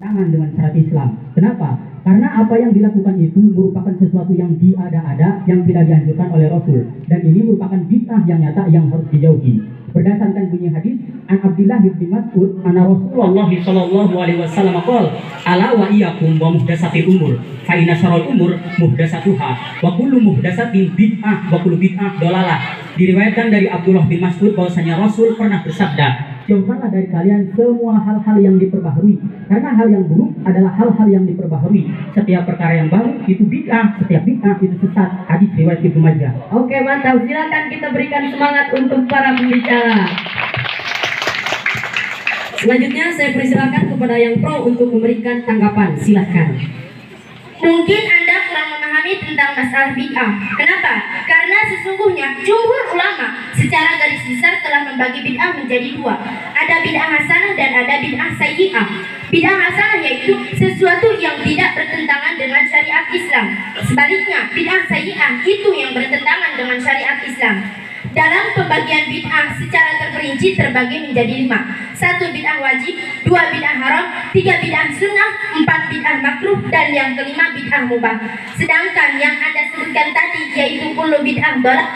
tangan dengan syariat Islam. Kenapa? Karena apa yang dilakukan itu merupakan sesuatu yang diada-ada, yang tidak dianjurkan oleh Rasul, dan ini merupakan bid'ah yang nyata yang harus dijauhi. Berdasarkan bunyi hadis an Abdullah bin Mas'ud anna Rasulullah sallallahu alaihi wasallam qala ala wa iyyakum wa muhdatsatil umur fa inna syarrul umur muhdatsatuha wa kullu muhdatsatin bid'ah wa kullu bid'ah dalalah. Diriwayatkan dari Abdullah bin Mas'ud bahwasanya Rasul pernah bersabda, jauhkanlah dari kalian semua hal-hal yang diperbaharui, karena hal yang buruk adalah hal-hal yang diperbaharui. Setiap perkara yang baru itu bid'ah, setiap bid'ah itu sesat. Hadis riwayat Ibnu Majah. Oke, mantap. Silakan kita berikan semangat untuk para pembicara. Selanjutnya saya persilakan kepada yang pro untuk memberikan tanggapan. Silakan. Mungkin Anda kurang memahami tentang masalah bid'ah. Kenapa? Karena sesungguhnya jumhur ulama secara garis besar telah membagi bid'ah menjadi dua. Ada bid'ah hasanah dan ada bid'ah sayyi'ah. Bid'ah hasanah yaitu sesuatu yang tidak bertentangan dengan syariat Islam. Sebaliknya, bid'ah sayyi'ah itu yang bertentangan dengan syariat Islam. Dalam pembagian bid'ah secara terperinci terbagi menjadi 5. 1 bid'ah wajib, 2 bid'ah haram, 3 bid'ah sunnah, 4 bid'ah makruh, dan yang kelima bid'ah mubah. Sedangkan yang Anda sebutkan tadi yaitu kullu bid'ah dhalal,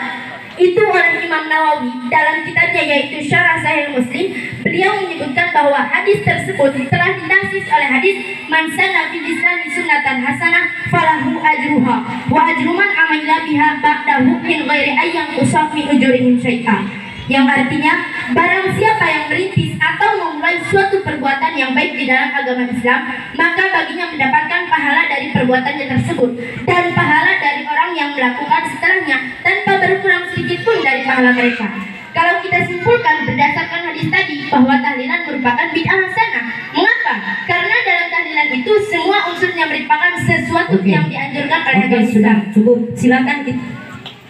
itu oleh Imam Nawawi dalam kitabnya yaitu Syarah Sahih Muslim. Beliau menyebutkan bahwa hadis tersebut telah ditaksis oleh hadis man sanna fil islami sunnatan hasanah falahu ajruha wa ajru man amila biha ba'dahu min ghairi ayyan qusaf min ujurihim syai'a. Yang artinya, barang siapa yang merintis atau memulai suatu perbuatan yang baik di dalam agama Islam, maka baginya mendapatkan pahala dari perbuatannya tersebut dan pahala dari orang yang melakukan setelahnya tanpa berkurang sedikit pun dari pahala mereka. Kalau kita simpulkan berdasarkan hadis tadi bahwa tahlilan merupakan bid'ah hasanah. Mengapa? Karena dalam tahlilan itu semua unsurnya merupakan sesuatu yang dianjurkan oleh agama Islam. Cukup. Silakan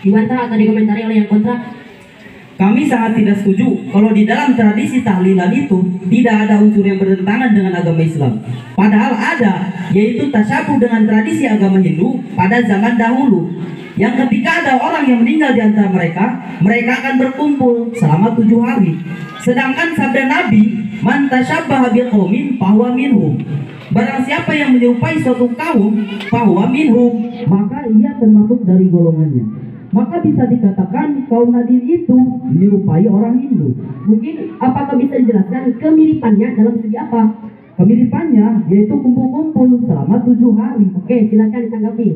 dibantah atau dikomentari oleh yang kontra. Kami sangat tidak setuju kalau di dalam tradisi tahlilan itu tidak ada unsur yang bertentangan dengan agama Islam. Padahal ada, yaitu tasyabuh dengan tradisi agama Hindu pada zaman dahulu. Yang ketika ada orang yang meninggal di antara mereka, mereka akan berkumpul selama 7 hari. Sedangkan sabda Nabi, man tasyabbaha biqaumin fahuwa minhum. Barang siapa yang menyerupai suatu kaum, fahuwa minhum, maka ia termasuk dari golongannya. Maka bisa dikatakan kaum Nadir itu menyerupai orang Hindu. Mungkin apakah bisa dijelaskan kemiripannya dalam segi apa? Kemiripannya yaitu kumpul-kumpul selama 7 hari. Oke, silakan ditanggapi.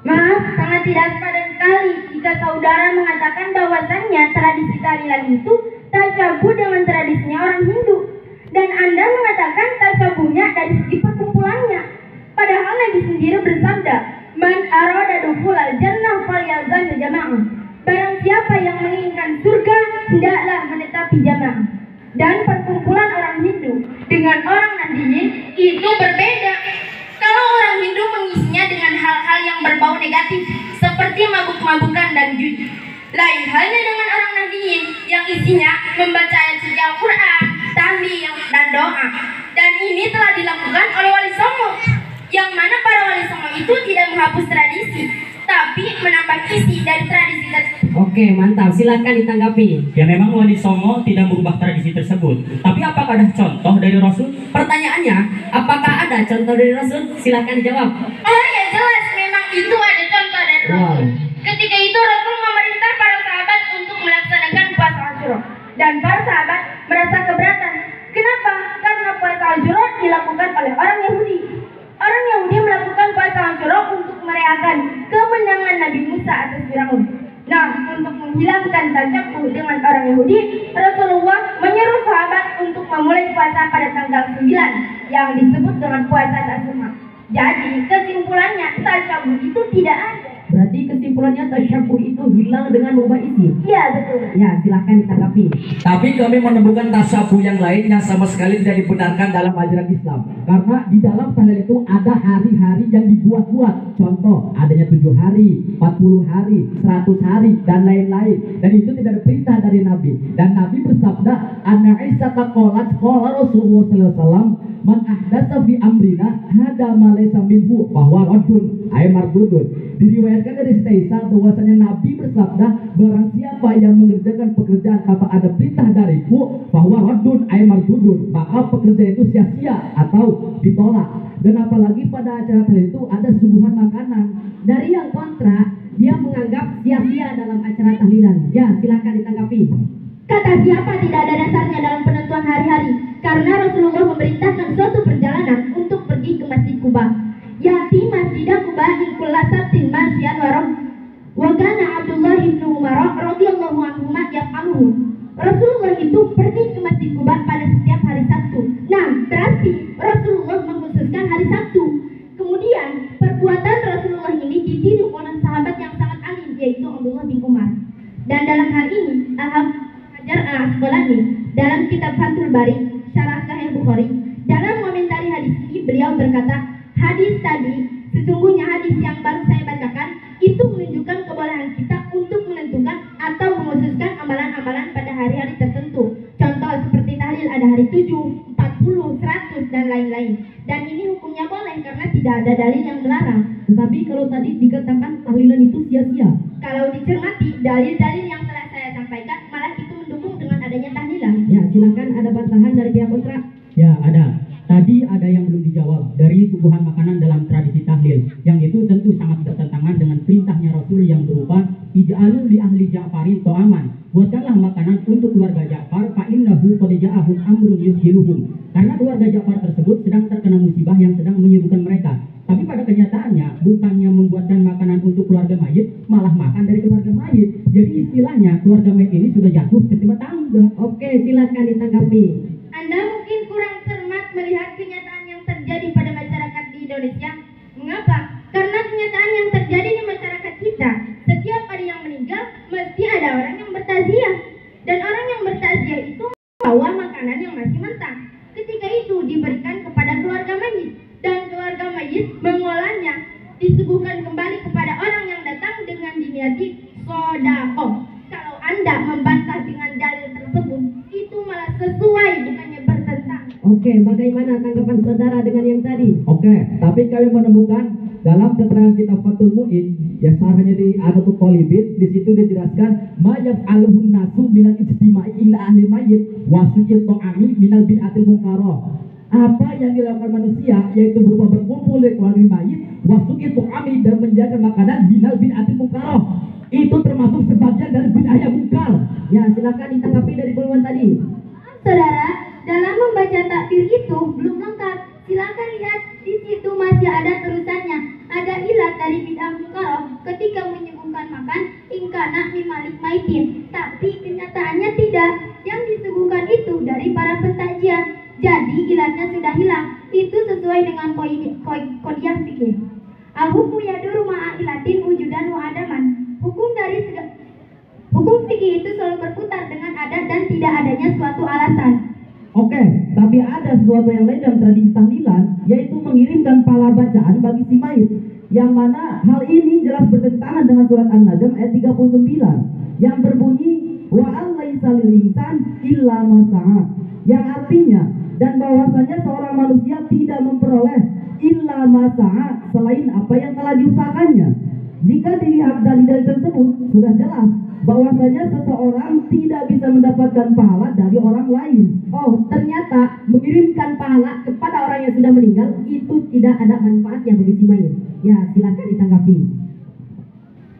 Maaf, sangat tidak sepadan sekali jika saudara mengatakan bahwasannya tradisi tahlilan itu tasyabuh dengan tradisinya orang Hindu, dan Anda mengatakan tasyabuhnya dari segi perkumpulannya. Padahal Nabi sendiri bersabda, man arada dukhulal jannah falyalzam jama'ah. Barang siapa yang menginginkan surga, hendaklah menetapi jamaah. Dan perkumpulan orang Hindu dengan orang Nahdiyin itu berbeda. Kalau orang Hindu mengisinya dengan hal-hal yang berbau negatif seperti mabuk-mabukan dan judi. Lain halnya dengan orang Nahdiyin yang isinya membaca ayat suci Al-Quran, tahlil, dan doa. Dan ini telah dilakukan oleh Wali Songo, yang mana para Wali Songo itu tidak menghapus tradisi, tapi menambah isi dari tradisi tersebut. Oke, mantap. Silakan ditanggapi. Ya, memang Wali Songo tidak merubah tradisi tersebut. Tapi apakah ada contoh dari Rasul? Pertanyaannya, apakah ada contoh dari Rasul? Silakan dijawab. Oh ya, jelas memang itu ada contoh dari Rasul. Ketika itu Rasul memerintah para sahabat untuk melaksanakan puasa Asyura, dan para sahabat merasa keberatan. Kenapa? Karena puasa Asyura dilakukan oleh orang Yahudi. Orang Yahudi melakukan puasa Asyura untuk merayakan kemenangan Nabi Musa atas Firaun. Nah, untuk menghilangkan tasyabuh dengan orang Yahudi, Rasulullah menyuruh sahabat untuk memulai puasa pada tanggal 9 yang disebut dengan puasa Tasyrik. Jadi, kesimpulannya tasyabuh itu tidak ada. Berarti kesimpulannya tasyabuh itu hilang dengan mengubah isi. Iya, betul. Ya, silakan ditanggapi. Tapi kami menemukan tasyabuh yang lain yang sama sekali tidak dibenarkan dalam ajaran Islam. Karena di dalam tahlilan itu ada hari-hari yang dibuat-buat. Contoh, adanya 7 hari, 40 hari, 100 hari, dan lain-lain. Dan itu tidak ada perintah dari Nabi. Dan Nabi bersabda, Anna Aisyah qalat qala Rasulullah sallallahu alaihi wasallam, man ahdatsa fi amrina hada ma laysa minhu bahwa raddun ay mardudun. Diriwayatkan diriwayatkan dari Staisa bahwasanya Nabi bersabda, barang siapa yang mengerjakan pekerjaan tanpa ada perintah dariku, bahwa radun ay mardudun, maka pekerjaan itu sia-sia atau ditolak. Dan apalagi pada acara tahlil itu ada suguhan makanan. Dari yang kontra, dia menganggap sia-sia dalam acara tahlilan. Ya, silakan ditanggapi. Kata siapa tidak ada dasarnya dalam penentuan hari-hari, karena Rasulullah memerintahkan suatu perjalanan untuk pergi ke Masjid Kuba. Yati Masjid Kuba in kulla sabtin masyian wa kana Abdullah bin Umar radhiyallahu anhu yaf'aluhu. Rasulullah itu pergi ke Masjid Kuba pada setiap hari Sabtu. Nah, berarti Rasulullah mengkhususkan hari Sabtu. Kemudian perbuatan Rasulullah ini ditiru oleh sahabat yang sangat alim, yaitu Abdullah bin Umar. Dan dalam hal ini Hajar al-Asqalani dalam kitab Fathul Bari Syarah Sahih Bukhari dalam komentari hadis ini beliau berkata, hadis tadi sesungguhnya hadis yang baru saya bacakan itu menunjukkan kebolehan kita untuk menentukan atau mengkhususkan amalan-amalan pada hari-hari tertentu. Contoh seperti tahlil ada hari 7, 40, 100 dan lain-lain. Dan ini hukumnya boleh karena tidak ada dalil yang melarang. Tetapi kalau tadi dikatakan tahlilan itu sia-sia. Kalau dicermati dalil-dalil yang telah saya sampaikan malah itu mendukung dengan adanya tahlilan. Ya, silakan ada bantahan dari pihak kontra. Ya, ada. Tadi ada yang belum dijawab dari suguhan makanan dalam tradisi tahlil, yang itu tentu sangat bertentangan dengan perintahnya Rasul yang berupa ij'alu li ahli Ja'farin to'aman, buatkanlah makanan untuk keluarga Ja'far fa innahu qad ja'ahum amrun yushiluhum, karena keluarga Ja'far tersebut sedang terkena musibah yang sedang menyibukkan mereka. Tapi pada kenyataannya bukannya membuatkan makanan untuk keluarga mayit, malah makan dari keluarga mayit. Jadi istilahnya keluarga mayit ini sudah jatuh ke timur tangga. Oke, silakan ditanggapi. Anda mungkin kurang cermat melihat kenyataan yang terjadi pada masyarakat di Indonesia. Mengapa? Karena kenyataan yang terjadi di masyarakat kita, setiap ada yang meninggal, mesti ada orang yang bertaziah. Dan orang yang bertaziah itu membawa makanan yang masih mentah. Ketika itu diberikan kepada keluarga mayit, dan keluarga mayit mengolahnya, disuguhkan kembali kepada orang yang datang dengan diniati sedekah. Kalau Anda membantah dengan dalil tersebut, itu malah sesuai, bukannya bertentang. Oke, bagaimana tanggapan saudara dengan yang tadi? Oke, tapi kami menemukan dalam keterangan kitab Fathul Mu'in, ya sarahnya di Adatul Qalibin, di situ dijelaskan ma yaf'aluhun nasu minal ijtima'i ila ahli mayyit wa su'il ta'ami minal bid'atil munkarah. Apa yang dilakukan manusia yaitu berupa berkumpul di keluarga mayit, wa su'il ta'ami dan menjaga makanan minal bid'atil munkarah. Itu termasuk sebagian dari bid'ah yang mungkar. Ya, silakan ditanggapi dari puluhan tadi. Saudara, dalam membaca takbir itu belum lengkap. Silakan lihat di situ masih ada terusannya. Ada ilat dari bid'ah munkarah ketika menyuguhkan makan ingkana mimalik maitin. Tapi kenyataannya tidak. Yang disuguhkan itu dari para pentakjiah. Jadi ilatnya sudah hilang. Itu sesuai dengan kodiah fikih. Al-hukmu yaduru ma'a ilatin wujudan wa adaman. Hukum fikih itu selalu berputar dengan ada dan tidak adanya suatu alasan. Oke, tapi ada sesuatu yang lain dalam tradisi tahlilan, yaitu mengirimkan pahala bacaan bagi si mayit, yang mana hal ini jelas bertentangan dengan surat An-Najm ayat 39 yang berbunyi wa allaisa lil insan illa ma sa'a, yang artinya dan bahwasanya seorang manusia tidak memperoleh illa ma sa'a, selain apa yang telah diusahakannya. Jika dilihat dalil-dalil tersebut sudah jelas bahwasanya seseorang tidak bisa mendapatkan pahala dari orang lain. Oh, ternyata mengirimkan pahala kepada orang yang sudah meninggal itu tidak ada manfaatnya bagi si mayit. Ya, silakan ditanggapi.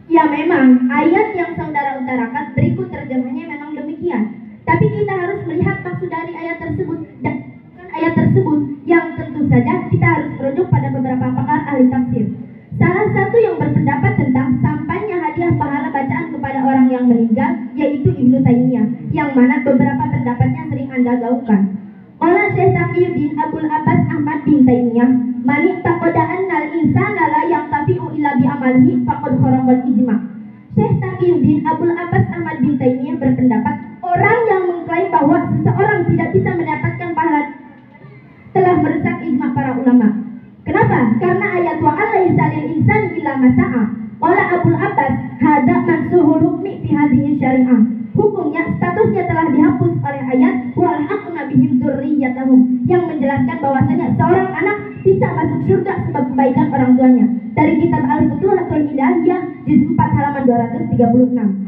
Ya memang, ayat yang saudara utarakan berikut terjemahnya memang demikian. Tapi kita harus melihat maksud dari ayat tersebut dan ayat tersebut yang tentu saja kita harus merujuk pada beberapa pakar ahli tafsir. Salah satu yang berpendapat tentang sampainya hadiah pahala bacaan kepada orang yang meninggal yaitu Ibnu Taimiyah, yang mana beberapa pendapatnya sering Anda gaungkan. Oleh Syekh Taqiyuddin Abul Abbas Ahmad bin Taimiyah, "Man taqada annal insana la yantafi'u illa bi amalihi faqad kharaqal ijma'." Syekh Taqiyuddin Abul Abbas Ahmad bin Taimiyah berpendapat, orang yang mengklaim bahwa seseorang tidak bisa mendapatkan pahala telah merusak ijma' para ulama. Kenapa? Karena ayat wa allaisa lil insani illa ma sa'a. Qala Abul Abbas, hadza mansuhul hukmi fi hadhihi syari'ah. Hukumnya statusnya telah dihapus oleh ayat wal haqna bihim dzurriyyatahum, yang menjelaskan bahwasanya seorang anak bisa masuk surga sebab kebaikan orang tuanya. Dari kitab Al-Futuhatul Ilahiyah juz 4 halaman 236.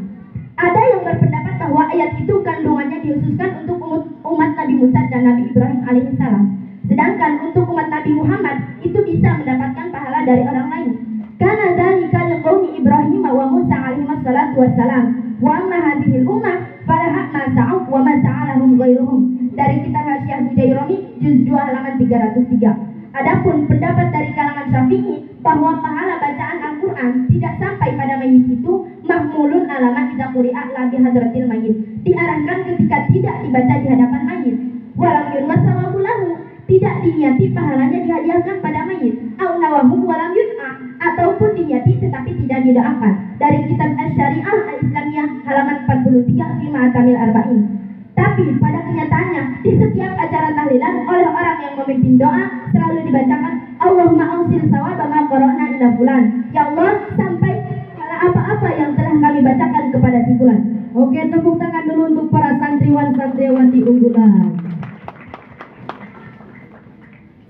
Ada yang berpendapat bahwa ayat itu kandungannya dikhususkan untuk umat Nabi Musa dan Nabi Ibrahim alaihissalam. Sedangkan untuk umat Nabi Muhammad itu bisa mendapatkan pahala dari orang lain. Karena dzalika liqaumi Ibrahim wa Musa alaihissalatu wassalam. Wa amma hadhil ummah falaha ma sa'u wa ma sa'alahum ghairuhum. Dari kitab Hasyiah Bujairami juz 2 halaman 303. Adapun pendapat dari kalangan Syafi'i bahwa pahala bacaan Al-Quran tidak sampai pada mayit itu mahmulun alama kita quri'ah la bi hadratil mayit, diarahkan ketika tidak dibaca di hadapan mayit. Walam yunwas sawabu lahu, tidak diniati pahalanya dihadiahkan pada mayit. Au nawahu walam yun'a, ataupun diniati tetapi tidak didoakan. Dari kitab Asy-Syari'ah Al-Islamiyah halaman 43 fi Ma'atamil Arba'in. Tapi pada kenyataannya di setiap acara tahlilan oleh orang yang memimpin doa selalu dibacakan Allahumma ausil sawaba ma qara'na ila fulan. Ya Allah, sampai pada apa-apa yang telah kami bacakan kepada si fulan. Oke, tepuk tangan dulu untuk para santriwan santriwati unggulan.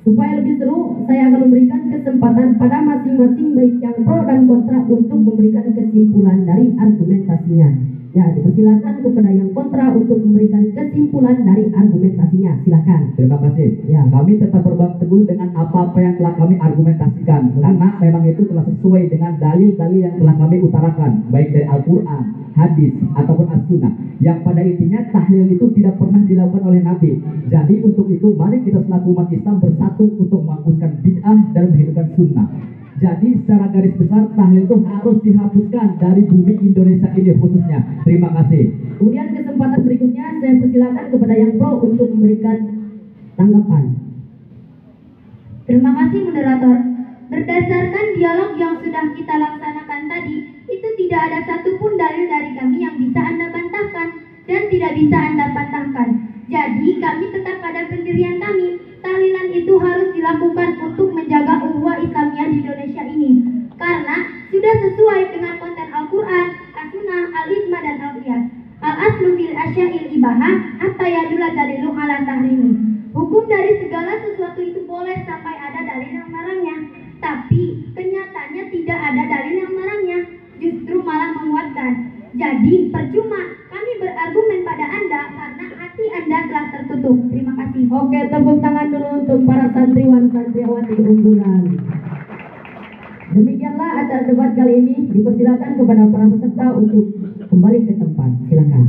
Supaya lebih seru, saya akan memberikan kesempatan pada masing-masing baik yang pro dan kontra untuk memberikan kesimpulan dari argumentasinya. Ya, dipersilakan kepada yang kontra untuk memberikan kesimpulan dari argumentasinya. Silakan. Terima kasih. Ya. Kami tetap berpegang teguh dengan apa-apa yang telah kami argumentasikan, karena memang itu telah sesuai dengan dalil-dalil yang telah kami utarakan, baik dari Al-Quran, hadis, ataupun As-Sunnah. Yang pada intinya tahlil itu tidak pernah dilakukan oleh Nabi. Jadi untuk itu mari kita selaku umat Islam bersatu untuk menghapuskan bid'ah dan menghidupkan sunnah. Jadi secara garis besar tahlil itu harus dihapuskan dari bumi Indonesia ini khususnya. Terima kasih. Kemudian kesempatan berikutnya saya persilakan kepada yang pro untuk memberikan tanggapan. Terima kasih moderator. Berdasarkan dialog yang sudah kita laksanakan tadi, itu tidak ada satupun dalil dari kami yang bisa Anda bantahkan dan tidak bisa Anda patahkan. Jadi kami tetap pada pendirian kami. Tahlilan itu harus dilakukan untuk menjaga ukhuwah Islamiyah di Indonesia ini, karena sudah sesuai dengan konten Al-Quran, As-Sunnah, Al-Ijma, dan Al-Qiyas. Al-aslu fil asya'il ibahah hatta yadullah dalilu ala tahrimi. Hukum dari segala sesuatu itu boleh sampai ada dalil yang melarangnya, tapi kenyataannya tidak ada dalil yang melarangnya, justru malah menguatkan. Jadi percuma kami berargumen pada Anda karena hati Anda telah tertutup. Terima kasih. Oke, tepuk tangan dulu untuk para santriwan santriwati unggulan. Demikianlah acara debat kali ini. Dipersilakan kepada para peserta untuk kembali ke tempat. Silakan.